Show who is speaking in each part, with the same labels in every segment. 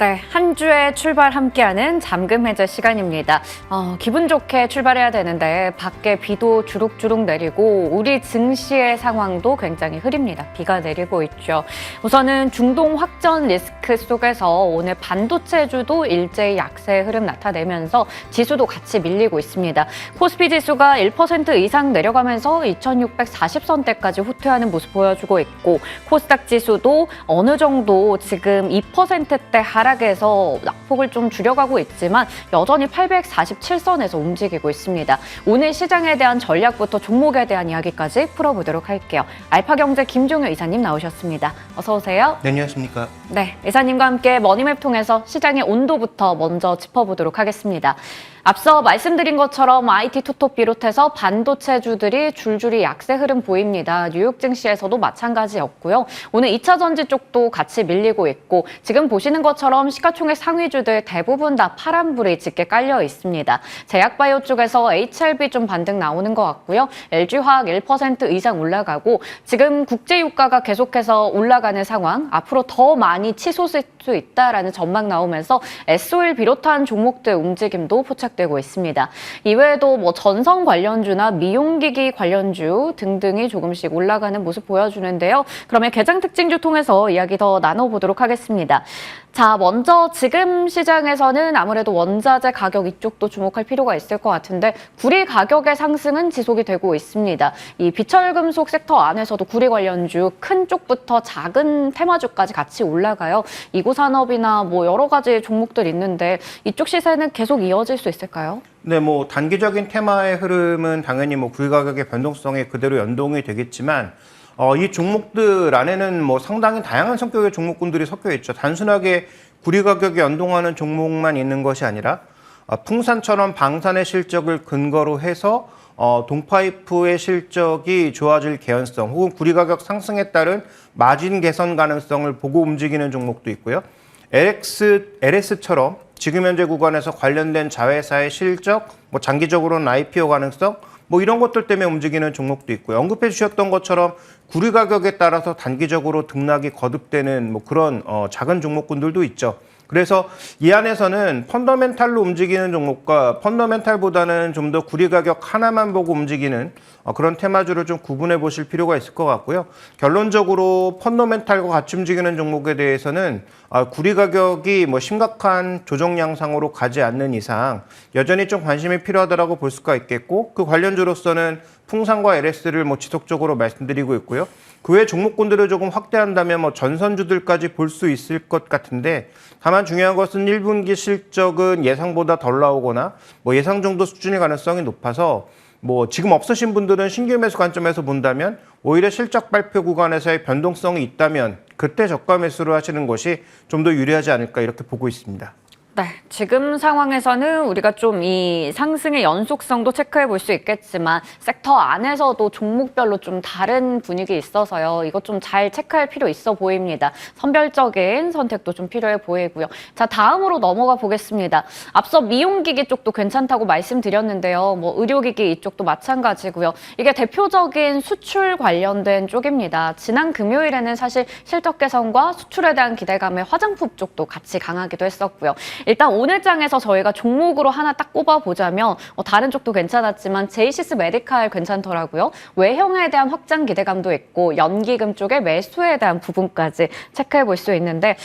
Speaker 1: 네, 한 주의 출발 함께하는 잠금 해제 시간입니다. 기분 좋게 출발해야 되는데 밖에 비도 주룩주룩 내리고 우리 증시의 상황도 굉장히 흐립니다. 비가 내리고 있죠. 우선은 중동 확전 리스크 속에서 오늘 반도체주도 일제히 약세의 흐름 나타내면서 지수도 같이 밀리고 있습니다. 코스피 지수가 1% 이상 내려가면서 2640선대까지 후퇴하는 모습 보여주고 있고 코스닥 지수도 어느 정도 지금 2%대 하락에서 낙폭을 좀 줄여가고 있지만 여전히 847선에서 움직이고 있습니다. 오늘 시장에 대한 전략부터 종목에 대한 이야기까지 풀어보도록 할게요. 알파경제 김종효 이사님 나오셨습니다. 어서 오세요.
Speaker 2: 네, 안녕하십니까.
Speaker 1: 네, 이사님과 함께 머니맵 통해서 시장의 온도부터 먼저 짚어보도록 하겠습니다. 앞서 말씀드린 것처럼 IT 투톱 비롯해서 반도체주들이 줄줄이 약세 흐름 보입니다. 뉴욕 증시에서도 마찬가지였고요. 오늘 2차 전지 쪽도 같이 밀리고 있고 지금 보시는 것처럼 시가총액 상위주들 대부분 다 파란불이 짙게 깔려 있습니다. 제약바이오 쪽에서 HLB 좀 반등 나오는 것 같고요. LG화학 1% 이상 올라가고 지금 국제유가가 계속해서 올라가는 상황, 앞으로 더 많이 치솟을 수 있다라는 전망 나오면서 SOL 비롯한 종목들 움직임도 포착되고 있습니다. 이외에도 전선 관련주나 미용기기 관련주 등등이 조금씩 올라가는 모습 보여주는데요. 그러면 개장 특징주 통해서 이야기 더 나눠보도록 하겠습니다. 자, 먼저 지금 시장에서는 아무래도 원자재 가격 이쪽도 주목할 필요가 있을 것 같은데 구리 가격의 상승은 지속이 되고 있습니다. 이 비철금속 섹터 안에서도 구리 관련주 큰 쪽부터 작은 테마주까지 같이 올라가요. 이구산업이나 여러 가지 종목들 있는데 이쪽 시세는 계속 이어질 수 있을까요?
Speaker 2: 네, 단기적인 테마의 흐름은 당연히 구리 가격의 변동성에 그대로 연동이 되겠지만 이 종목들 안에는 상당히 다양한 성격의 종목군들이 섞여 있죠. 단순하게 구리 가격에 연동하는 종목만 있는 것이 아니라 풍산처럼 방산의 실적을 근거로 해서 동파이프의 실적이 좋아질 개연성 혹은 구리 가격 상승에 따른 마진 개선 가능성을 보고 움직이는 종목도 있고요. LS처럼 지금 현재 구간에서 관련된 자회사의 실적, 장기적으로는 IPO 가능성, 이런 것들 때문에 움직이는 종목도 있고요. 언급해 주셨던 것처럼 구리 가격에 따라서 단기적으로 등락이 거듭되는 그런 작은 종목군들도 있죠. 그래서 이 안에서는 펀더멘탈로 움직이는 종목과 펀더멘탈보다는 좀 더 구리 가격 하나만 보고 움직이는 그런 테마주를 좀 구분해 보실 필요가 있을 것 같고요. 결론적으로 펀더멘탈과 같이 움직이는 종목에 대해서는 구리 가격이 심각한 조정 양상으로 가지 않는 이상 여전히 좀 관심이 필요하다고 볼 수가 있겠고 그 관련주로서는 풍산과 LS를 지속적으로 말씀드리고 있고요. 그 외 종목군들을 조금 확대한다면 전선주들까지 볼 수 있을 것 같은데 다만 중요한 것은 1분기 실적은 예상보다 덜 나오거나 예상 정도 수준의 가능성이 높아서 지금 없으신 분들은 신규 매수 관점에서 본다면 오히려 실적 발표 구간에서의 변동성이 있다면 그때 저가 매수를 하시는 것이 좀 더 유리하지 않을까 이렇게 보고 있습니다.
Speaker 1: 네, 지금 상황에서는 우리가 좀 이 상승의 연속성도 체크해 볼 수 있겠지만 섹터 안에서도 종목별로 좀 다른 분위기 있어서요. 이것 좀 잘 체크할 필요 있어 보입니다. 선별적인 선택도 좀 필요해 보이고요. 자, 다음으로 넘어가 보겠습니다. 앞서 미용기기 쪽도 괜찮다고 말씀드렸는데요. 의료기기 이쪽도 마찬가지고요. 이게 대표적인 수출 관련된 쪽입니다. 지난 금요일에는 사실 실적 개선과 수출에 대한 기대감에 화장품 쪽도 같이 강하기도 했었고요. 일단 오늘 장에서 저희가 종목으로 하나 딱 꼽아보자면 다른 쪽도 괜찮았지만 제이시스 메디칼 괜찮더라고요. 외형에 대한 확장 기대감도 있고 연기금 쪽의 매수에 대한 부분까지 체크해 볼 수 있는데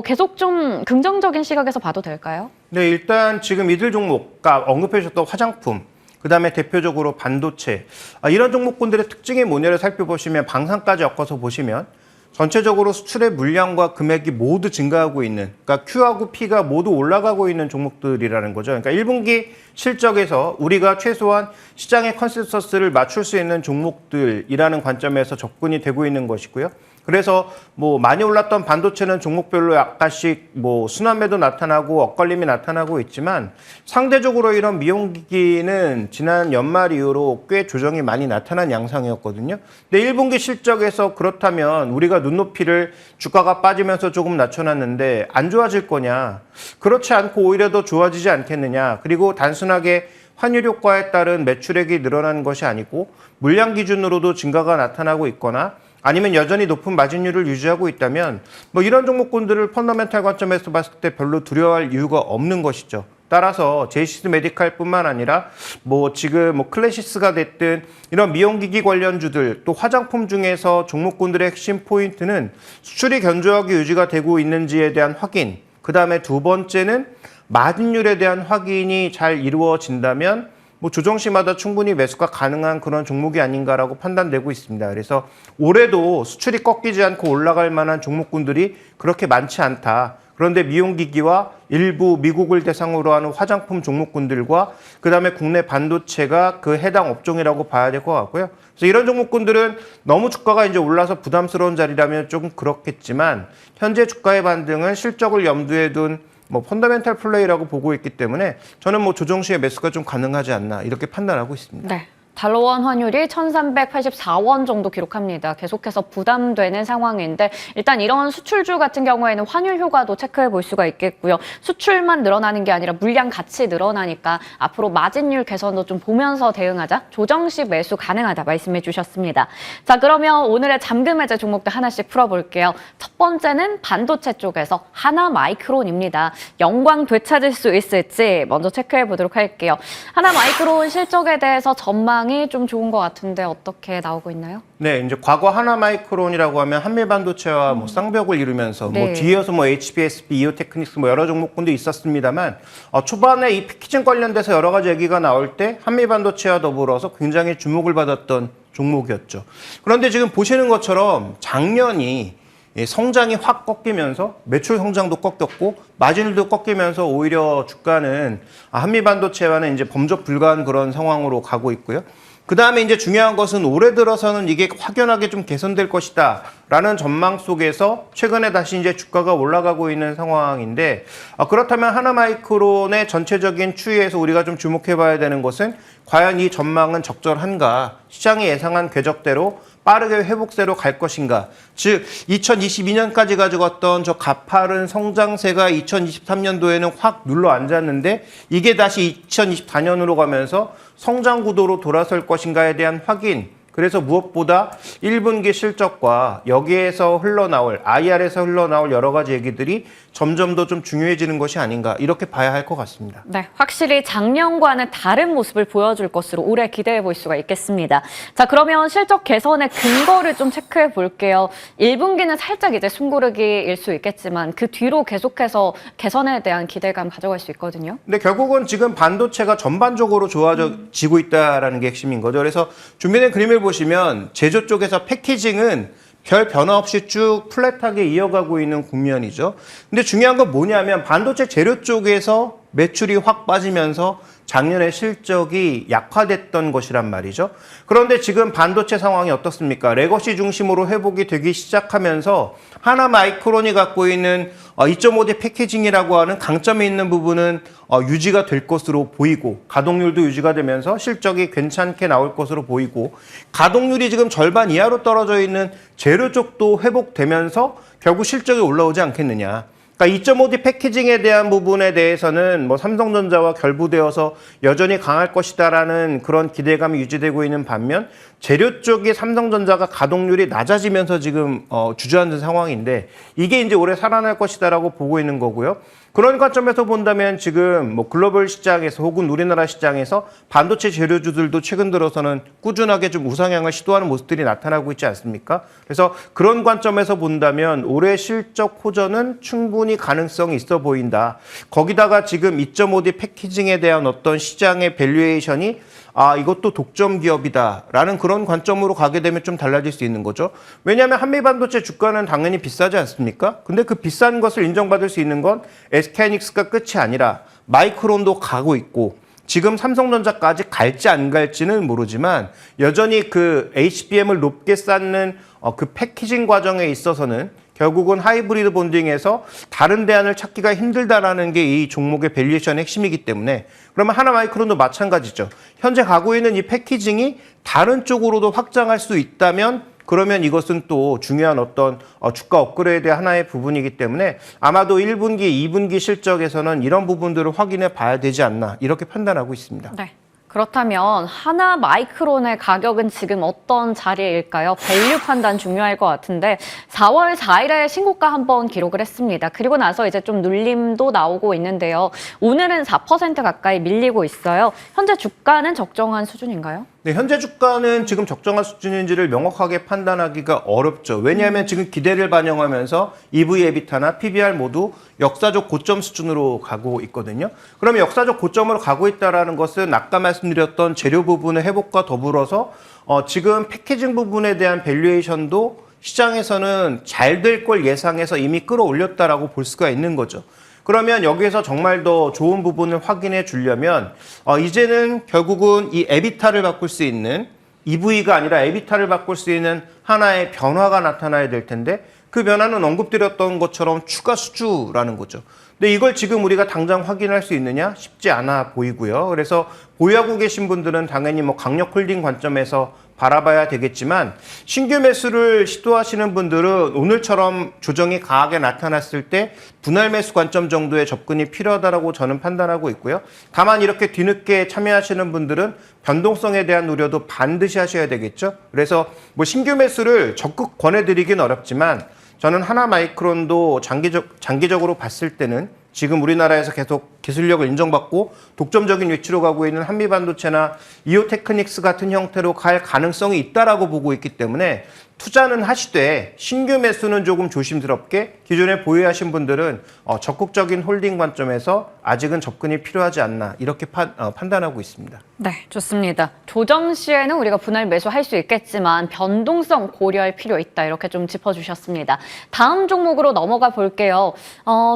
Speaker 1: 계속 좀 긍정적인 시각에서 봐도 될까요?
Speaker 2: 네, 일단 지금 이들 종목, 언급해 주셨던 화장품, 그다음에 대표적으로 반도체 이런 종목군들의 특징이 뭐냐를 살펴보시면 방산까지 엮어서 보시면 전체적으로 수출의 물량과 금액이 모두 증가하고 있는, 그러니까 Q하고 P가 모두 올라가고 있는 종목들이라는 거죠. 그러니까 1분기 실적에서 우리가 최소한 시장의 컨센서스를 맞출 수 있는 종목들이라는 관점에서 접근이 되고 있는 것이고요. 그래서 많이 올랐던 반도체는 종목별로 약간씩 순환매도 나타나고 엇갈림이 나타나고 있지만 상대적으로 이런 미용기기는 지난 연말 이후로 꽤 조정이 많이 나타난 양상이었거든요. 근데 1분기 실적에서 그렇다면 우리가 눈높이를 주가가 빠지면서 조금 낮춰놨는데 안 좋아질 거냐? 그렇지 않고 오히려 더 좋아지지 않겠느냐? 그리고 단순하게 환율 효과에 따른 매출액이 늘어나는 것이 아니고 물량 기준으로도 증가가 나타나고 있거나 아니면 여전히 높은 마진율을 유지하고 있다면 뭐 이런 종목군들을 펀더멘탈 관점에서 봤을 때 별로 두려워할 이유가 없는 것이죠. 따라서 제이시스 메디칼뿐만 아니라 뭐 지금 뭐 클래시스가 됐든 이런 미용기기 관련주들 또 화장품 중에서 종목군들의 핵심 포인트는 수출이 견조하게 유지가 되고 있는지에 대한 확인, 그 다음에 두 번째는 마진율에 대한 확인이 잘 이루어진다면 뭐 조정시마다 충분히 매수가 가능한 그런 종목이 아닌가라고 판단되고 있습니다. 그래서 올해도 수출이 꺾이지 않고 올라갈 만한 종목군들이 그렇게 많지 않다. 그런데 미용기기와 일부 미국을 대상으로 하는 화장품 종목군들과 그다음에 국내 반도체가 그 해당 업종이라고 봐야 될 것 같고요. 그래서 이런 종목군들은 너무 주가가 이제 올라서 부담스러운 자리라면 조금 그렇겠지만 현재 주가의 반등은 실적을 염두에 둔 뭐 펀더멘탈 플레이라고 보고 있기 때문에 저는 뭐 조정 시에 매수가 좀 가능하지 않나 이렇게 판단하고 있습니다.
Speaker 1: 네. 달러원 환율이 1,384원 정도 기록합니다. 계속해서 부담되는 상황인데 일단 이런 수출주 같은 경우에는 환율 효과도 체크해 볼 수가 있겠고요. 수출만 늘어나는 게 아니라 물량 같이 늘어나니까 앞으로 마진율 개선도 좀 보면서 대응하자. 조정식 매수 가능하다 말씀해 주셨습니다. 자, 그러면 오늘의 잠금 해제 종목도 하나씩 풀어볼게요. 첫 번째는 반도체 쪽에서 하나마이크론입니다. 영광 되찾을 수 있을지 먼저 체크해 보도록 할게요. 하나마이크론 실적에 대해서 전망이 좀 좋은 것 같은데 어떻게 나오고 있나요?
Speaker 2: 네, 이제 과거 하나마이크론이라고 하면 한미반도체와 뭐 쌍벽을 이루면서
Speaker 1: 네.
Speaker 2: 뭐 뒤이어서 뭐 HPSB, 이오테크닉스 뭐 여러 종목군도 있었습니다만 초반에 이 패키징 관련돼서 여러 가지 얘기가 나올 때 한미반도체와 더불어서 굉장히 주목을 받았던 종목이었죠. 그런데 지금 보시는 것처럼 작년이 성장이 확 꺾이면서 매출 성장도 꺾였고 마진율도 꺾이면서 오히려 주가는 한미반도체와는 이제 범접 불가한 그런 상황으로 가고 있고요. 그 다음에 이제 중요한 것은 올해 들어서는 이게 확연하게 좀 개선될 것이다 라는 전망 속에서 최근에 다시 이제 주가가 올라가고 있는 상황인데 그렇다면 하나마이크론의 전체적인 추이에서 우리가 좀 주목해 봐야 되는 것은 과연 이 전망은 적절한가, 시장이 예상한 궤적대로 빠르게 회복세로 갈 것인가. 즉 2022년까지 가지고 왔던 저 가파른 성장세가 2023년도에는 확 눌러 앉았는데 이게 다시 2024년으로 가면서 성장 구도로 돌아설 것인가에 대한 확인. 그래서 무엇보다 1분기 실적과 여기에서 흘러나올 IR에서 흘러나올 여러 가지 얘기들이 점점 더 좀 중요해지는 것이 아닌가 이렇게 봐야 할 것 같습니다.
Speaker 1: 네, 확실히 작년과는 다른 모습을 보여줄 것으로 올해 기대해 볼 수가 있겠습니다. 자, 그러면 실적 개선의 근거를 좀 체크해 볼게요. 1분기는 살짝 이제 숨고르기일 수 있겠지만 그 뒤로 계속해서 개선에 대한 기대감 가져갈 수 있거든요.
Speaker 2: 근데 결국은 지금 반도체가 전반적으로 좋아지고 있다라는 게 핵심인 거죠. 그래서 준비된 그림을 보시면 제조 쪽에서 패키징은 별 변화 없이 쭉 플랫하게 이어가고 있는 국면이죠. 근데 중요한 건 뭐냐면 반도체 재료 쪽에서 매출이 확 빠지면서 작년에 실적이 약화됐던 것이란 말이죠. 그런데 지금 반도체 상황이 어떻습니까? 레거시 중심으로 회복이 되기 시작하면서 하나마이크론이 갖고 있는 2.5D 패키징이라고 하는 강점이 있는 부분은 유지가 될 것으로 보이고 가동률도 유지가 되면서 실적이 괜찮게 나올 것으로 보이고 가동률이 지금 절반 이하로 떨어져 있는 재료 쪽도 회복되면서 결국 실적이 올라오지 않겠느냐. 그러니까 2.5D 패키징에 대한 부분에 대해서는 뭐 삼성전자와 결부되어서 여전히 강할 것이다라는 그런 기대감이 유지되고 있는 반면 재료 쪽이 삼성전자가 가동률이 낮아지면서 지금 주저앉은 상황인데 이게 이제 올해 살아날 것이다라고 보고 있는 거고요. 그런 관점에서 본다면 지금 뭐 글로벌 시장에서 혹은 우리나라 시장에서 반도체 재료주들도 최근 들어서는 꾸준하게 좀 우상향을 시도하는 모습들이 나타나고 있지 않습니까? 그래서 그런 관점에서 본다면 올해 실적 호전은 충분히 가능성이 있어 보인다. 거기다가 지금 2.5D 패키징에 대한 어떤 시장의 밸류에이션이 이것도 독점 기업이다라는 그런 관점으로 가게 되면 좀 달라질 수 있는 거죠. 왜냐하면 한미반도체 주가는 당연히 비싸지 않습니까? 근데 그 비싼 것을 인정받을 수 있는 건 SK하이닉스가 끝이 아니라 마이크론도 가고 있고 지금 삼성전자까지 갈지 안 갈지는 모르지만 여전히 그 HBM을 높게 쌓는 그 패키징 과정에 있어서는 결국은 하이브리드 본딩에서 다른 대안을 찾기가 힘들다라는 게 이 종목의 밸류에이션의 핵심이기 때문에 그러면 하나마이크론도 마찬가지죠. 현재 가고 있는 이 패키징이 다른 쪽으로도 확장할 수 있다면 그러면 이것은 또 중요한 어떤 주가 업그레이드의 하나의 부분이기 때문에 아마도 1분기, 2분기 실적에서는 이런 부분들을 확인해 봐야 되지 않나 이렇게 판단하고 있습니다.
Speaker 1: 네. 그렇다면 하나 마이크론의 가격은 지금 어떤 자리일까요? 밸류 판단 중요할 것 같은데 4월 4일에 신고가 한번 기록을 했습니다. 그리고 나서 이제 좀 눌림도 나오고 있는데요. 오늘은 4% 가까이 밀리고 있어요. 현재 주가는 적정한 수준인가요?
Speaker 2: 네, 현재 주가는 지금 적정한 수준인지를 명확하게 판단하기가 어렵죠. 왜냐하면 지금 기대를 반영하면서 EV, 에비타나 PBR 모두 역사적 고점 수준으로 가고 있거든요. 그러면 역사적 고점으로 가고 있다는 것은 아까 말씀드렸던 재료 부분의 회복과 더불어서 지금 패키징 부분에 대한 밸류에이션도 시장에서는 잘 될 걸 예상해서 이미 끌어올렸다라고 볼 수가 있는 거죠. 그러면 여기에서 정말 더 좋은 부분을 확인해 주려면 이제는 결국은 이 에비타를 바꿀 수 있는 EV가 아니라 에비타를 바꿀 수 있는 하나의 변화가 나타나야 될 텐데 그 변화는 언급드렸던 것처럼 추가 수주라는 거죠. 근데 이걸 지금 우리가 당장 확인할 수 있느냐? 쉽지 않아 보이고요. 그래서 보유하고 계신 분들은 당연히 뭐 강력 홀딩 관점에서 바라봐야 되겠지만 신규 매수를 시도하시는 분들은 오늘처럼 조정이 강하게 나타났을 때 분할 매수 관점 정도의 접근이 필요하다고 저는 판단하고 있고요. 다만 이렇게 뒤늦게 참여하시는 분들은 변동성에 대한 우려도 반드시 하셔야 되겠죠. 그래서 뭐 신규 매수를 적극 권해드리긴 어렵지만 저는 하나 마이크론도 장기적으로 봤을 때는 지금 우리나라에서 계속 기술력을 인정받고 독점적인 위치로 가고 있는 한미반도체나 이오테크닉스 같은 형태로 갈 가능성이 있다라고 보고 있기 때문에 투자는 하시되 신규 매수는 조금 조심스럽게 기존에 보유하신 분들은 적극적인 홀딩 관점에서 아직은 접근이 필요하지 않나 이렇게 판단하고 있습니다.
Speaker 1: 네, 좋습니다. 조정 시에는 우리가 분할 매수할 수 있겠지만 변동성 고려할 필요 있다 이렇게 좀 짚어주셨습니다. 다음 종목으로 넘어가 볼게요.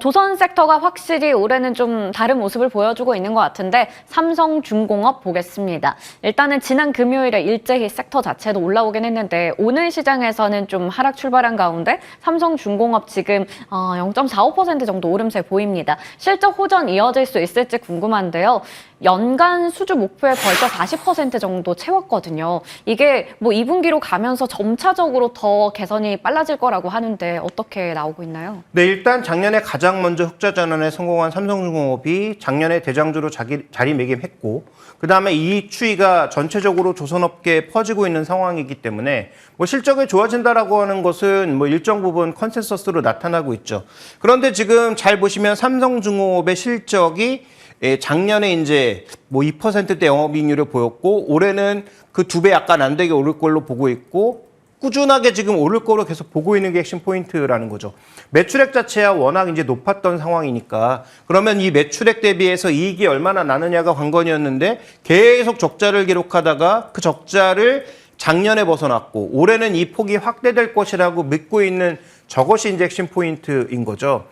Speaker 1: 조선 섹터가 확실히 올해는 좀 다른 모습을 보여주고 있는 것 같은데 삼성중공업 보겠습니다. 일단은 지난 금요일에 일제히 섹터 자체도 올라오긴 했는데 오늘 시장에서는 좀 하락 출발한 가운데 삼성중공업 지금 0.45% 정도 오름세 보입니다. 실적 호전 이어질 수 있을지 궁금한데요. 연간 수주 목표에 벌써 40% 정도 채웠거든요. 이게 뭐 2분기로 가면서 점차적으로 더 개선이 빨라질 거라고 하는데 어떻게 나오고 있나요?
Speaker 2: 네, 일단 작년에 가장 먼저 흑자 전환에 성공한 삼성중공업이 작년에 대장주로 자리매김했고 그다음에 이 추이가 전체적으로 조선업계에 퍼지고 있는 상황이기 때문에 뭐 실적이 좋아진다라고 하는 것은 뭐 일정 부분 컨센서스로 나타나고 있죠. 그런데 지금 잘 보시면 삼성중공업의 실적이 작년에 이제 뭐 2%대 영업이익률을 보였고 올해는 그 2배 약간 안 되게 오를 걸로 보고 있고 꾸준하게 지금 오를 거로 계속 보고 있는 게 핵심 포인트라는 거죠. 매출액 자체야 워낙 이제 높았던 상황이니까 그러면 이 매출액 대비해서 이익이 얼마나 나느냐가 관건이었는데 계속 적자를 기록하다가 그 적자를 작년에 벗어났고 올해는 이 폭이 확대될 것이라고 믿고 있는 저것이 이제 핵심 포인트인 거죠.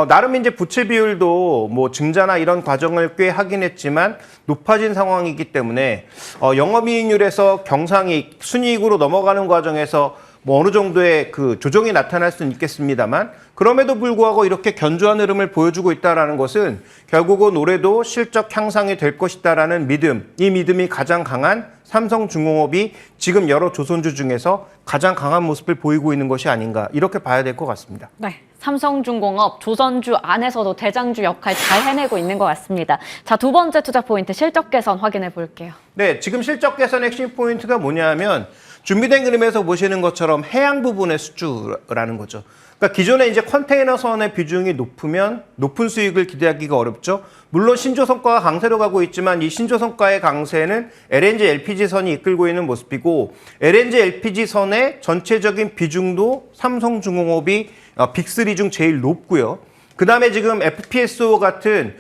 Speaker 2: 나름 이제 부채 비율도 뭐 증자나 이런 과정을 꽤 하긴 했지만 높아진 상황이기 때문에 영업이익률에서 경상이익, 순이익으로 넘어가는 과정에서 뭐 어느 정도의 그 조정이 나타날 수는 있겠습니다만 그럼에도 불구하고 이렇게 견조한 흐름을 보여주고 있다는 것은 결국은 올해도 실적 향상이 될 것이다라는 믿음, 이 믿음이 가장 강한 삼성중공업이 지금 여러 조선주 중에서 가장 강한 모습을 보이고 있는 것이 아닌가 이렇게 봐야 될 것 같습니다.
Speaker 1: 네, 삼성중공업 조선주 안에서도 대장주 역할 잘 해내고 있는 것 같습니다. 자, 두 번째 투자 포인트 실적 개선 확인해 볼게요.
Speaker 2: 네, 지금 실적 개선의 핵심 포인트가 뭐냐면 준비된 그림에서 보시는 것처럼 해양 부분의 수주라는 거죠. 그러니까 기존에 이제 컨테이너선의 비중이 높으면 높은 수익을 기대하기가 어렵죠. 물론 신조선가가 강세로 가고 있지만 이 신조선가의 강세는 LNG, LPG선이 이끌고 있는 모습이고 LNG, LPG선의 전체적인 비중도 삼성중공업이 빅3 중 제일 높고요. 그 다음에 지금 FPSO 같은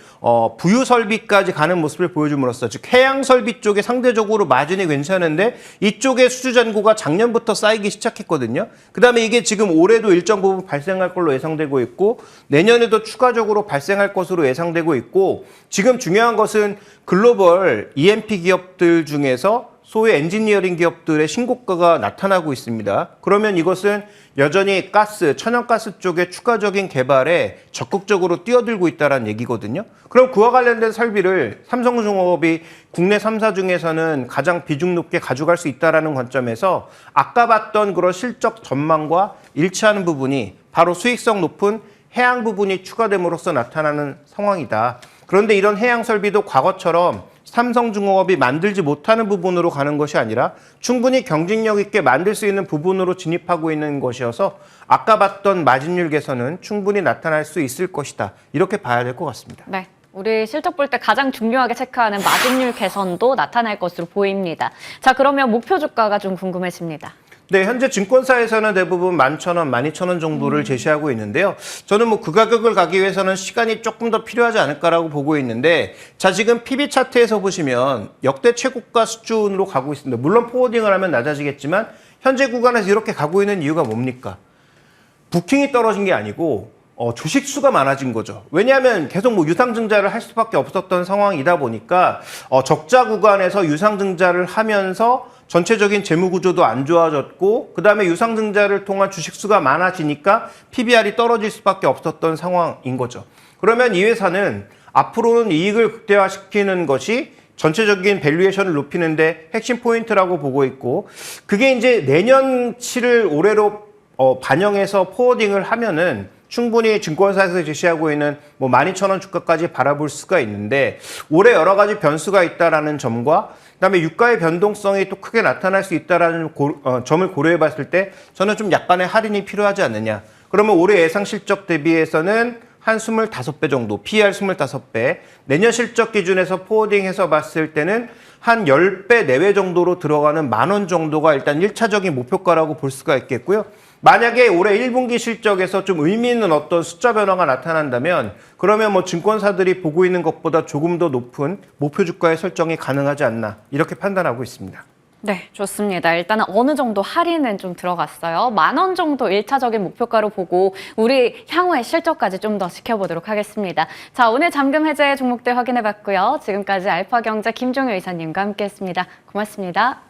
Speaker 2: 부유 설비까지 가는 모습을 보여줌으로써 즉 해양 설비 쪽에 상대적으로 마진이 괜찮은데 이쪽에 수주 잔고가 작년부터 쌓이기 시작했거든요. 그 다음에 이게 지금 올해도 일정 부분 발생할 걸로 예상되고 있고 내년에도 추가적으로 발생할 것으로 예상되고 있고 지금 중요한 것은 글로벌 EMP 기업들 중에서 소위 엔지니어링 기업들의 신고가가 나타나고 있습니다. 그러면 이것은 여전히 가스, 천연가스 쪽의 추가적인 개발에 적극적으로 뛰어들고 있다는 얘기거든요. 그럼 그와 관련된 설비를 삼성중공업이 국내 3사 중에서는 가장 비중 높게 가져갈 수 있다는 관점에서 아까 봤던 그런 실적 전망과 일치하는 부분이 바로 수익성 높은 해양 부분이 추가됨으로써 나타나는 상황이다. 그런데 이런 해양 설비도 과거처럼 삼성중공업이 만들지 못하는 부분으로 가는 것이 아니라 충분히 경쟁력 있게 만들 수 있는 부분으로 진입하고 있는 것이어서 아까 봤던 마진율 개선은 충분히 나타날 수 있을 것이다. 이렇게 봐야 될 것 같습니다.
Speaker 1: 네. 우리 실적 볼 때 가장 중요하게 체크하는 마진율 개선도 나타날 것으로 보입니다. 자, 그러면 목표 주가가 좀 궁금해집니다.
Speaker 2: 네, 현재 증권사에서는 대부분 11,000원, 12,000원 정도를 제시하고 있는데요. 저는 뭐 그 가격을 가기 위해서는 시간이 조금 더 필요하지 않을까라고 보고 있는데, 자, 지금 PB 차트에서 보시면 역대 최고가 수준으로 가고 있습니다. 물론 포워딩을 하면 낮아지겠지만 현재 구간에서 이렇게 가고 있는 이유가 뭡니까? 부킹이 떨어진 게 아니고 주식 수가 많아진 거죠. 왜냐하면 계속 뭐 유상증자를 할 수밖에 없었던 상황이다 보니까 적자 구간에서 유상증자를 하면서 전체적인 재무 구조도 안 좋아졌고 그다음에 유상증자를 통한 주식 수가 많아지니까 PBR이 떨어질 수밖에 없었던 상황인 거죠. 그러면 이 회사는 앞으로는 이익을 극대화시키는 것이 전체적인 밸류에이션을 높이는데 핵심 포인트라고 보고 있고 그게 이제 내년치를 올해로 반영해서 포워딩을 하면은 충분히 증권사에서 제시하고 있는 뭐 12,000원 주가까지 바라볼 수가 있는데 올해 여러 가지 변수가 있다라는 점과 그다음에 유가의 변동성이 또 크게 나타날 수 있다라는 점을 고려해 봤을 때 저는 좀 약간의 할인이 필요하지 않느냐. 그러면 올해 예상 실적 대비해서는 한 25배 정도, PER 25배, 내년 실적 기준에서 포워딩해서 봤을 때는 한 10배 내외 정도로 들어가는 10,000원 정도가 일단 1차적인 목표가라고 볼 수가 있겠고요. 만약에 올해 1분기 실적에서 좀 의미 있는 어떤 숫자 변화가 나타난다면 그러면 뭐 증권사들이 보고 있는 것보다 조금 더 높은 목표 주가의 설정이 가능하지 않나 이렇게 판단하고 있습니다.
Speaker 1: 네, 좋습니다. 일단은 어느 정도 할인은 좀 들어갔어요. 10,000원 정도 1차적인 목표가로 보고 우리 향후의 실적까지 좀 더 지켜보도록 하겠습니다. 자, 오늘 잠금 해제 종목들 확인해봤고요. 지금까지 알파경제 김종효 이사님과 함께했습니다. 고맙습니다.